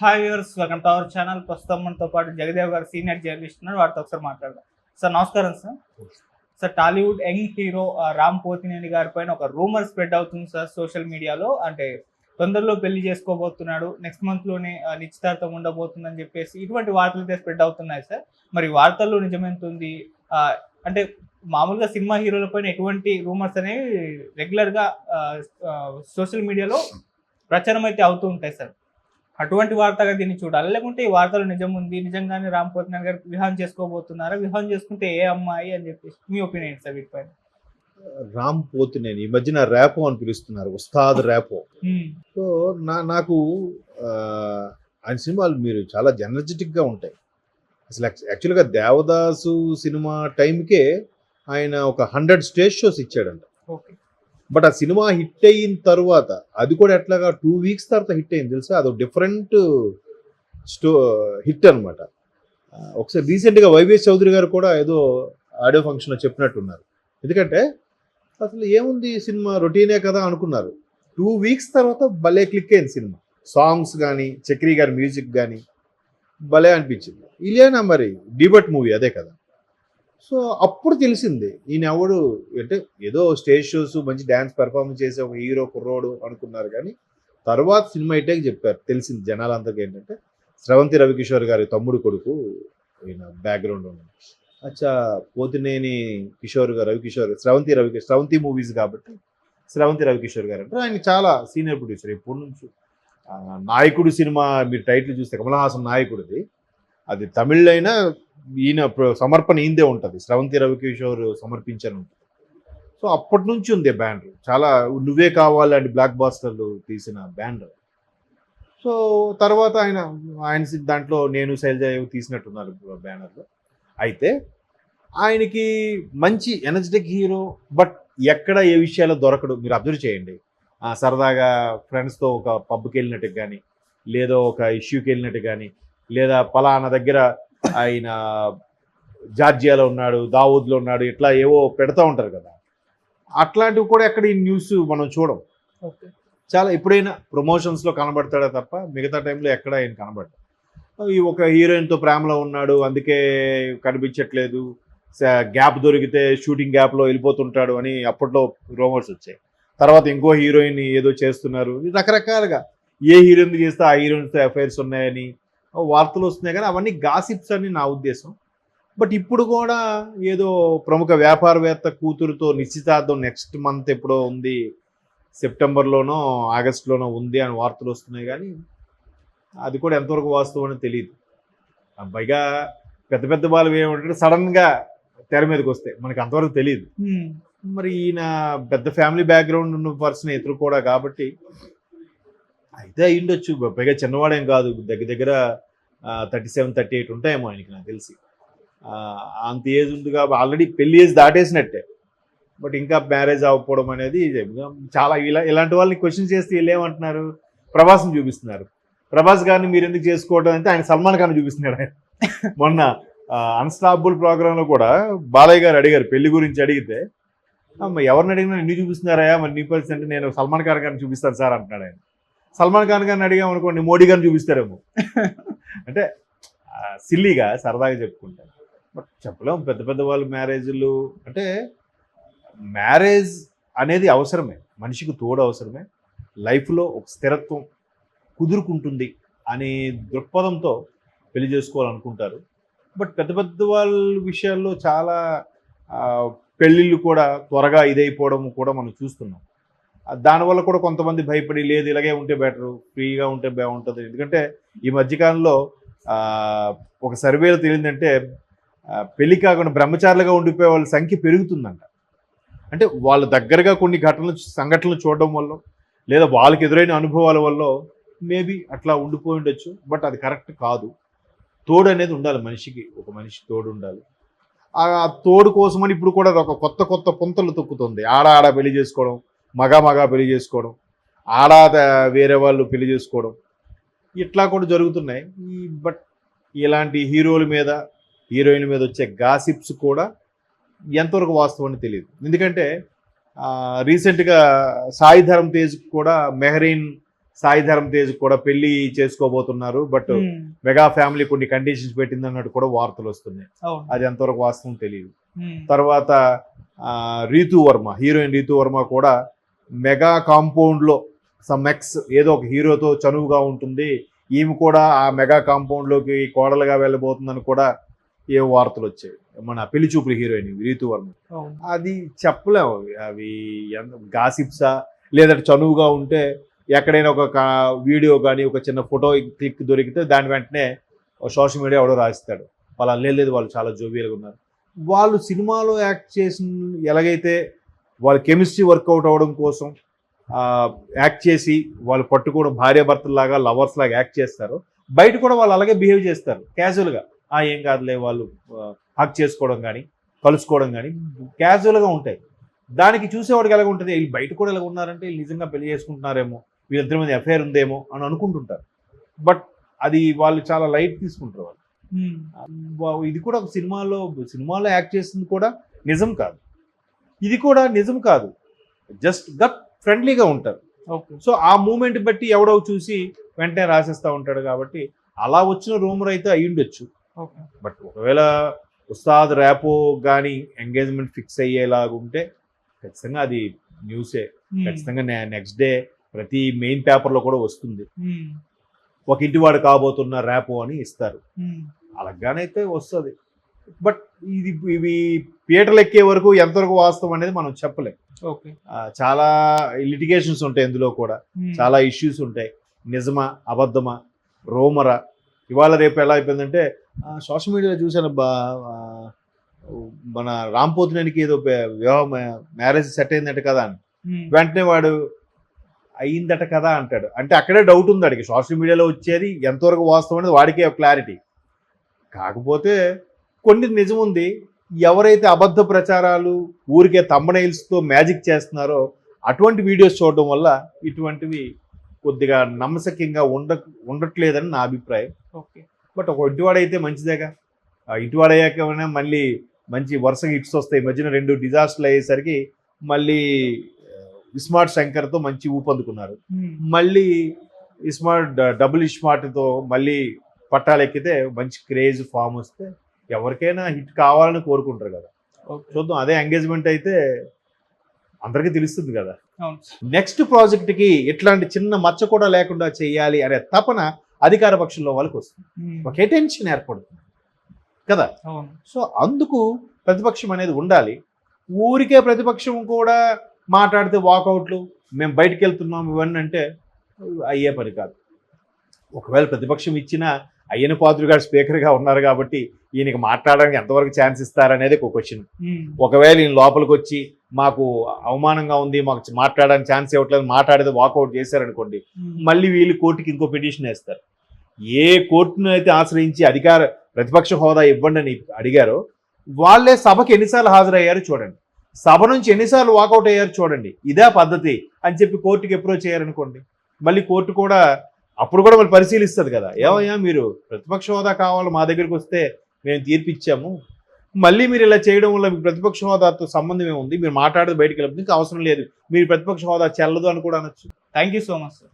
Hi viewers, welcome to our channel. ప్రస్తుతం మనతో పాటు జగదేవ్ గారు సీనియర్ జర్నలిస్ట్ ఉన్నారు. వారితో ఒకసారి మాట్లాడదాం. సార్ నమస్కారం sir. Sir Tollywood young hero Ram Pothineni గారి పైన ఒక రూమర్ స్ప్రెడ్ అవుతుంది సార్ సోషల్ మీడియాలో. అంటే తొందరలో పెళ్లి చేసుకోబోతున్నాడు, నెక్స్ట్ మంత్ లోనే నిశ్చితార్థం ఉండబోతుందని చెప్పేసి ఇటువంటి వార్తలు అయితే స్ప్రెడ్ అవుతున్నాయి సార్. మరి వార్తల్లో నిజమెంత ఉంది? అంటే మామూలుగా సినిమా హీరోల పైన ఎటువంటి రూమర్స్ అనేవి రెగ్యులర్ గా సోషల్ మీడియాలో ప్రచారం అయితే అవుతూ ఉంటాయి సార్. అటువంటి వార్తగా దీన్ని చూడాలి, లేకుంటే ఈ వార్తలు నిజం ఉంది, నిజంగానే రామ్ పోతినేని గారు వివాహం చేసుకోబోతున్నారా, వివాహం చేసుకుంటే ఏ అమ్మాయి అని చెప్పేసి మీ ఒపీనియన్ సార్ వీటిపైన? రామ్ పోతినేని ఈ మధ్యన ర్యాపో అని పిలుస్తున్నారు, ఉస్తాద్ ర్యాపో. సో నాకు ఆయన సినిమాలు మీరు చాలా ఎనర్జెటిక్ గా ఉంటాయి. అసలు యాక్చువల్గా దేవదాసు సినిమా టైంకే ఆయన ఒక 100 స్టేజ్ షోస్ ఇచ్చాడంట. ఓకే. బట్ ఆ సినిమా హిట్ అయిన తర్వాత అది కూడా ఎట్లాగా 2 వీక్స్ తర్వాత హిట్ అయింది తెలుసా. అదొక డిఫరెంట్ హిట్ అనమాట. ఒకసారి రీసెంట్గా వైవిఎస్ చౌదరి గారు కూడా ఏదో ఆడియో ఫంక్షన్లో చెప్పినట్టున్నారు. ఎందుకంటే అసలు ఏముంది సినిమా రొటీనే కదా అనుకున్నారు. 2 వీక్స్ తర్వాత భలే క్లిక్ అయింది సినిమా. సాంగ్స్ కానీ, చక్రి గారి మ్యూజిక్ కానీ భలే అనిపించింది. ఇలియానా మరి డిబట్ మూవీ అదే కదా. సో అప్పుడు తెలిసింది ఈయన ఎవడు అంటే, ఏదో స్టేజ్ షోస్ మంచి డ్యాన్స్ పెర్ఫార్మెన్స్ చేసే ఒక హీరో కుర్రోడు అనుకున్నారు. కానీ తర్వాత సినిమా అయితే చెప్పారు, తెలిసింది జనాలందరికీ ఏంటంటే స్రవంతి రవికిషోర్ గారి తమ్ముడు కొడుకు ఈయన బ్యాక్గ్రౌండ్ ఉంది. అచ్చా, పోతినేని కిషోర్ గారు, రవికిషోర్, స్రవంతి మూవీస్ కాబట్టి స్రవంతి రవికిషోర్ గారు అంటే ఆయన చాలా సీనియర్ ప్రొడ్యూసర్. ఎప్పటి నుంచి నాయకుడు సినిమా మీరు టైటిల్ చూస్తే కమల్ హాసన్ నాయకుడిది, అది తమిళ్ అయినా ఈయన సమర్పణ ఈందే ఉంటుంది, స్రవంతి రవికిషోర్ సమర్పించాను ఉంటుంది. సో అప్పటి నుంచి ఉంది బ్యానర్. చాలా నువ్వే కావాలని బ్లాక్ బాస్టర్లు తీసిన బ్యానర్. సో తర్వాత ఆయన దాంట్లో నేను శైలజ తీసినట్టున్నారు బ్యానర్లో. అయితే ఆయనకి మంచి ఎనర్జెటిక్ హీరో, బట్ ఎక్కడ ఏ విషయాల్లో దొరకడు. మీరు అబ్జర్వ్ చేయండి. సరదాగా ఫ్రెండ్స్తో ఒక పబ్కి వెళ్ళినట్టు కానీ, లేదో ఒక ఇష్యూకి వెళ్ళినట్టు కానీ, లేదా పలానా దగ్గర ఆయన జార్జియాలో ఉన్నాడు, దావూద్లో ఉన్నాడు, ఇట్లా ఏవో పెడతా ఉంటారు కదా. అట్లాంటివి కూడా ఎక్కడ ఈ న్యూస్ మనం చూడం. చాలా ఎప్పుడైనా ప్రమోషన్స్లో కనబడతాడే తప్ప మిగతా టైంలో ఎక్కడ ఆయన కనబడతాడు. ఈ ఒక హీరోయిన్తో ప్రేమలో ఉన్నాడు, అందుకే కనిపించట్లేదు, గ్యాప్ దొరికితే షూటింగ్ గ్యాప్లో వెళ్ళిపోతుంటాడు అని అప్పట్లో రూమర్స్ వచ్చాయి. తర్వాత ఇంకో హీరోయిన్ ఏదో చేస్తున్నారు, రకరకాలుగా ఏ హీరోయిన్ చేస్తే ఆ హీరోయిన్తో అఫైర్స్ ఉన్నాయని వార్తలు వస్తున్నాయి. కానీ అవన్నీ గాసిప్స్ అని నా ఉద్దేశం. బట్ ఇప్పుడు కూడా ఏదో ప్రముఖ వ్యాపారవేత్త కూతురుతో నిశ్చితార్థం నెక్స్ట్ మంత్ ఎప్పుడో ఉంది, సెప్టెంబర్లోనో ఆగస్టులోనో ఉంది అని వార్తలు వస్తున్నాయి. కానీ అది కూడా ఎంతవరకు వాస్తవం అని తెలియదు. పైగా పెద్ద పెద్ద వాళ్ళు ఏమంటే సడన్గా తెర మీదకి వస్తే మనకి అంతవరకు తెలియదు. మరి ఈయన పెద్ద ఫ్యామిలీ బ్యాక్గ్రౌండ్ ఉన్న పర్సన్ ఎదురు కూడా కాబట్టి అయితే అయ్యుండొచ్చు. పైగా చిన్నవాడేం కాదు, దగ్గర దగ్గర 37-38 ఉంటాయేమో ఆయనకి నాకు తెలిసి. అంత ఏజ్ ఉంది కాబట్టి ఆల్రెడీ పెళ్లి ఏజ్ దాటేసినట్టే. బట్ ఇంకా మ్యారేజ్ అవ్వకపోవడం అనేది చాలా ఇలాంటి వాళ్ళని క్వశ్చన్ చేస్తే వీళ్ళు ఏమంటున్నారు, ప్రభాస్ని చూపిస్తున్నారు. ప్రభాస్ గారిని మీరు ఎందుకు చేసుకోవడం అంటే ఆయన సల్మాన్ ఖాన్ చూపిస్తున్నాడు. ఆయన మొన్న అన్స్టాపబుల్ ప్రోగ్రాంలో కూడా బాలయ్య గారు అడిగారు, పెళ్లి గురించి అడిగితే ఎవరిని అడిగినా నిన్ను చూపిస్తున్నారా, మరి నీ పరిస్థితి అంటే నేను సల్మాన్ ఖాన్ గారిని చూపిస్తాను సార్ అంటున్నాడు ఆయన. సల్మాన్ ఖాన్ గారిని అడిగామనుకోండి మోడీ గారిని చూపిస్తారేమో. అంటే సిల్లీగా సరదాగా చెప్పుకుంటారు. బట్ చెప్పలేం, పెద్ద పెద్ద వాళ్ళు మ్యారేజ్లు అంటే మ్యారేజ్ అనేది అవసరమే, మనిషికి తోడు అవసరమే, లైఫ్లో ఒక స్థిరత్వం కుదురుకుంటుంది అనే దృక్పథంతో పెళ్లి చేసుకోవాలనుకుంటారు. బట్ పెద్ద పెద్ద వాళ్ళ విషయాల్లో చాలా పెళ్ళిళ్ళు కూడా త్వరగా ఇదైపోవడం కూడా మనం చూస్తున్నాం. దానివల్ల కూడా కొంతమంది భయపడి లేదు ఇలాగే ఉంటే బెటరు, ఫ్రీగా ఉంటే బాగుంటుంది. ఎందుకంటే ఈ మధ్యకాలంలో ఒక సర్వేలో తెలియదంటే పెళ్లి కాకుండా బ్రహ్మచారులుగా ఉండిపోయే వాళ్ళ సంఖ్య పెరుగుతుందంట. అంటే వాళ్ళ దగ్గరగా కొన్ని సంఘటనలు చూడడం వల్ల, లేదా వాళ్ళకి ఎదురైన అనుభవాల వల్ల మేబీ అట్లా ఉండిపోయి ఉండొచ్చు. బట్ అది కరెక్ట్ కాదు. తోడు అనేది ఉండాలి మనిషికి, ఒక మనిషి తోడు ఉండాలి. ఆ తోడు కోసమని ఇప్పుడు కూడా ఒక కొత్త కొత్త పుంతలు తొక్కుతుంది. ఆడ పెళ్లి చేసుకోవడం, మగ పెళ్లి చేసుకోవడం, వేరే వాళ్ళు పెళ్లి చేసుకోవడం, ఇట్లా కూడా జరుగుతున్నాయి. బట్ ఇలాంటి హీరోల మీద, హీరోయిన్ మీద వచ్చే గాసిప్స్ కూడా ఎంతవరకు వాస్తవం అని తెలియదు. ఎందుకంటే రీసెంట్గా సాయి ధరమ్ తేజ్ కూడా మెహరీన్ సాయి ధరమ్ తేజ్ కూడా పెళ్లి చేసుకోబోతున్నారు, బట్ మెగా ఫ్యామిలీ కొన్ని కండిషన్స్ పెట్టింది అన్నట్టు కూడా వార్తలు వస్తున్నాయి. అవును. అది ఎంతవరకు వాస్తవం తెలియదు. ఉమ్. తర్వాత రీతూ వర్మ, హీరోయిన్ రీతూ వర్మ కూడా మెగా కాంపౌండ్లో సమ్ ఎక్స్ ఏదో ఒక హీరోతో చనువుగా ఉంటుంది, ఈమె కూడా ఆ మెగా కాంపౌండ్లోకి కోడలుగా వెళ్ళబోతుందని కూడా ఏ వార్తలు వచ్చాయి. మన పెళ్లి చూపులు హీరోయిన్ రీతూ వర్మ. అవును. అది చెప్పలేము, అవి గాసిప్సా లేదంటే చనువుగా ఉంటే ఎక్కడైనా ఒక వీడియో కానీ ఒక చిన్న ఫోటో క్లిక్ దొరికితే దాని వెంటనే సోషల్ మీడియా ఎవడో రాస్తాడు, వాళ్ళు లేదు వాళ్ళు చాలా జోవియల్గా ఉన్నారు. వాళ్ళు సినిమాలో యాక్ట్ చేసిన ఎలాగైతే వాళ్ళ కెమిస్ట్రీ వర్కౌట్ అవ్వడం కోసం యాక్ట్ చేసి వాళ్ళు పట్టుకోవడం, భార్యాభర్తలాగా లవర్స్ లాగా యాక్ట్ చేస్తారు, బయట కూడా వాళ్ళు అలాగే బిహేవ్ చేస్తారు క్యాజువల్గా. ఏం కాదులే, వాళ్ళు హక్ చేసుకోవడం కానీ కలుసుకోవడం కానీ క్యాజువల్గా ఉంటాయి. దానికి చూసేవాడికి ఎలాగ ఉంటుంది, వీళ్ళు బయట కూడా ఎలాగ ఉన్నారంటే వీళ్ళు నిజంగా పెళ్లి చేసుకుంటున్నారేమో, వీళ్ళిద్దరి మీద ఎఫ్ఐఆర్ ఉందేమో అని అనుకుంటుంటారు. బట్ అది వాళ్ళు చాలా లైట్ తీసుకుంటారు వాళ్ళు. ఇది కూడా ఒక సినిమాలో యాక్ట్ చేసింది కూడా నిజం కాదు, ఇది కూడా నిజం కాదు, జస్ట్ గట్ ఫ్రెండ్లీగా ఉంటారు. సో ఆ మూమెంట్ బట్టి ఎవడో చూసి వెంటనే రాసేస్తూ ఉంటాడు. కాబట్టి అలా వచ్చిన రూమర్ అయితే అయ్యుండొచ్చు. బట్ ఒకవేళ ఉస్తాద్ ర్యాపో కానీ ఎంగేజ్మెంట్ ఫిక్స్ అయ్యేలాగా ఉంటే ఖచ్చితంగా అది న్యూసే. ఖచ్చితంగా నెక్స్ట్ డే ప్రతి మెయిన్ పేపర్లో కూడా వస్తుంది, ఒక ఇంటివాడు కాబోతున్న ర్యాపో అని ఇస్తారు, అలాగానైతే వస్తుంది. బట్ ఇవి పీటలు ఎక్కే వరకు ఎంతవరకు వాస్తవం అనేది మనం చెప్పలేం. చాలా లిటిగేషన్స్ ఉంటాయి, ఇందులో కూడా చాలా ఇష్యూస్ ఉంటాయి. నిజమా అబద్ధమా రోమరా, ఇవాళ రేపు ఎలా అయిపోయిందంటే సోషల్ మీడియాలో చూసాను, మన రామ్ పోతినేనికి ఏదో వివాహం మ్యారేజ్ సెట్ అయిందట కదా అని వెంటనే వాడు అయిందట కదా అంటాడు. అంటే అక్కడే డౌట్ ఉంది వాడికి, సోషల్ మీడియాలో వచ్చేది ఎంతవరకు వాస్తవం అనేది వాడికే క్లారిటీ. కాకపోతే కొన్ని నిజం ఉంది, ఎవరైతే అబద్ధ ప్రచారాలు ఊరికే థంబ్నెయిల్స్తో మ్యాజిక్ చేస్తున్నారో అటువంటి వీడియోస్ చూడడం వల్ల ఇటువంటివి కొద్దిగా నమ్మశక్యంగా ఉండట్లేదని నా అభిప్రాయం. బట్ ఒక ఇంటివాడైతే మంచిదేగా, ఇంటివాడయ్యాక మళ్ళీ మంచి వరుసగా హిట్స్ వస్తాయి. మధ్యన 2 డిజాస్టర్లు అయ్యేసరికి మళ్ళీ ఇస్మార్ట్ శంకర్తో మంచి ఊపందుకున్నారు, మళ్ళీ డబుల్ ఇస్మార్ట్తో మళ్ళీ పట్టాలెక్కితే మంచి క్రేజ్ ఫామ్ వస్తే ఎవరికైనా హిట్ కావాలని కోరుకుంటారు కదా. చూద్దాం, అదే ఎంగేజ్మెంట్ అయితే అందరికీ తెలుస్తుంది కదా. నెక్స్ట్ ప్రాజెక్ట్కి ఇట్లాంటి చిన్న మచ్చ కూడా లేకుండా చేయాలి అనే తపన అధికార పక్షంలో వాళ్ళకి వస్తుంది, ఒక అటెన్షన్ ఏర్పడుతుంది కదా. సో అందుకు ప్రతిపక్షం అనేది ఉండాలి. ఊరికే ప్రతిపక్షం కూడా మాట్లాడితే వాకౌట్లు, మేము బయటకు వెళ్తున్నాం ఇవన్నీ అంటే అయ్యే పని కాదు. ఒకవేళ ప్రతిపక్షం ఇచ్చినా అయ్యన పాత్రుడు గారు స్పీకర్గా ఉన్నారు కాబట్టి ఈయనకి మాట్లాడడానికి ఎంతవరకు ఛాన్స్ ఇస్తారనేది ఒక క్వశ్చన్. ఒకవేళ ఈయన లోపలికి వచ్చి మాకు అవమానంగా ఉంది, మాకు మాట్లాడడానికి ఛాన్స్ ఇవ్వట్లేదు, మాట్లాడేది వాకౌట్ చేశారనుకోండి, మళ్ళీ వీళ్ళు కోర్టుకి ఇంకో పిటిషన్ వేస్తారు. ఏ కోర్టును అయితే ఆశ్రయించి ప్రతిపక్ష హోదా ఇవ్వండి అని అడిగారో వాళ్ళే సభకి ఎన్నిసార్లు హాజరయ్యారు చూడండి, సభ నుంచి ఎన్నిసార్లు వాకౌట్ అయ్యారు చూడండి, ఇదే పద్ధతి అని చెప్పి కోర్టుకి అప్రోచ్ అయ్యారనుకోండి, మళ్ళీ కోర్టు కూడా అప్పుడు కూడా మళ్ళీ పరిశీలిస్తుంది కదా, ఏమయ్యా మీరు ప్రతిపక్ష హోదా కావాలి మా దగ్గరికి వస్తే మేము తీర్పిచ్చాము, మళ్ళీ మీరు ఇలా చేయడం వల్ల మీకు ప్రతిపక్ష హోదాతో సంబంధం ఏముంది, మీరు మాట్లాడేది బయటకు వెళ్ళదు, ఇంకా అవసరం లేదు, మీరు ప్రతిపక్ష హోదా చెల్లదు అని కూడా అనొచ్చు. Thank you so much sir.